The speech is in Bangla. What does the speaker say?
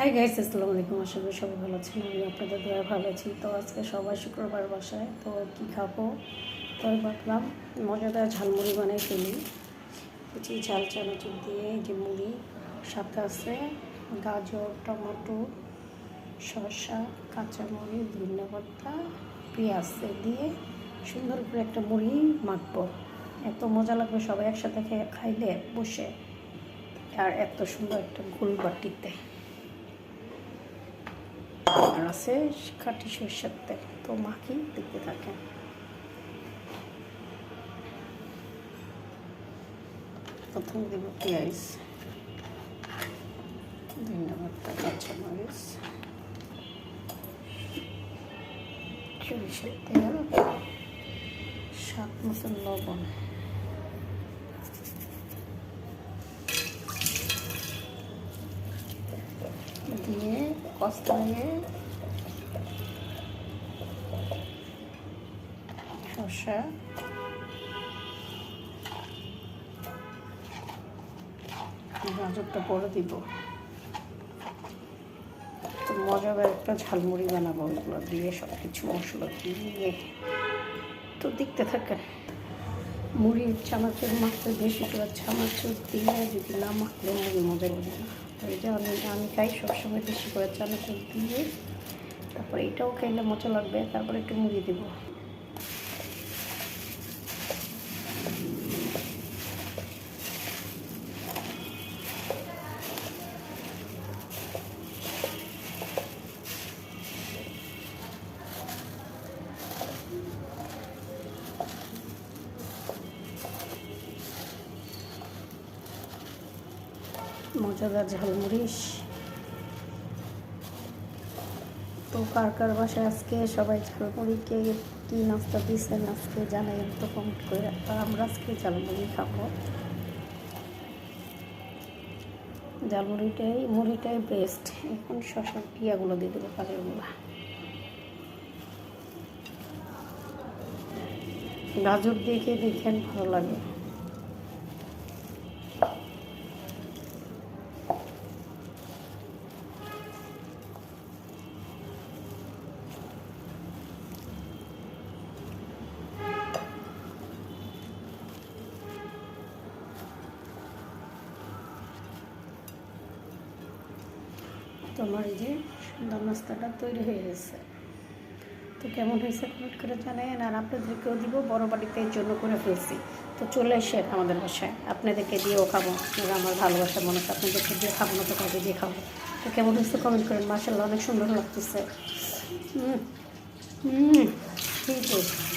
হাই গাইস, আসসালামু আলাইকুম। আশা করি সবাই ভালো আছেন। আমি আপনাদের দয়া ভালো আছি। তো আজকে সবাই শুক্রবার বাসায়, তো কি খাবো, তো ভাবলাম মজাদার ঝালমুড়ি বানাই ফেলি। কিছু ঝাল চানাচুর দিয়ে যে মুড়ি, সাথে আছে গাজর, টমেটো, শসা, কাঁচামরিচ, ধনিয়া পাতা, পেঁয়াজ দিয়ে সুন্দর করে একটা মুড়ি মাখবো। এত মজা লাগবে সবাই একসাথে খাইলে বসে, আর এত সুন্দর একটা গোল বাটিতে। আর আছে খাঁটি সরষের তেল। তো মাখি, দেখতে থাকেন। প্রথম দেব পেঁয়াজ, ধনিয়া পাতা, কাঁচামরিচ, সরিষার তেল, স্বাদ মতন লবণ, দিয়ে কষায়ে শসা, গাজরটা পরে দিব। তো মজাদার একটা ঝালমুড়ি বানাবো ওইগুলো দিয়ে, সব কিছু মশলা দিয়ে। তো দেখতে থাকেন। মুড়ির চানাচুর মাখতে বেশি করে চানাচুর দিয়ে, যদি না মাখলে মুড়ি মজা লাগে না। তো এই যে আমি খাই সবসময় বেশি করে চানাচুর দিয়ে। তারপরে এটাও খাইলে মজা লাগবে। তারপরে একটু মুড়ি দিব। মজাদার ঝালমুড়িস। তো কার কার বাসায় আজকে সবাই ঝালমুড়িকে কী নাস্তা দিয়েছেন আজকে জানাই তো কমেন্ট করে। আর আমরা আজকে ঝালমুড়ি খাবো। মুড়িটাই বেস্ট। এখন শশার ইয়াগুলো দিয়ে দেবো, কাজেরগুলো। গাজর দিয়ে দেখেন, ভালো লাগে। তোমার এই যে সুন্দর নাস্তাটা তৈরি হয়ে গেছে। তো কেমন হয়েছে কমেন্ট করে জানেন। আর আপনাদেরকেও দিব, বড় বাড়িতে এর জন্য করে ফেলছি। তো চলে এসে আমাদের বাসায়, আপনাদেরকে দিয়েও খাবো। আপনারা আমার ভালোবাসা মনে হচ্ছে, আপনাদেরকে দিয়ে খাবো না তো কাউকে দিয়ে খাবো। তো কেমন হয়েছে কমেন্ট করেন। মাশাআল্লাহ, অনেক সুন্দর লাগতেছে। ঠিক আছে।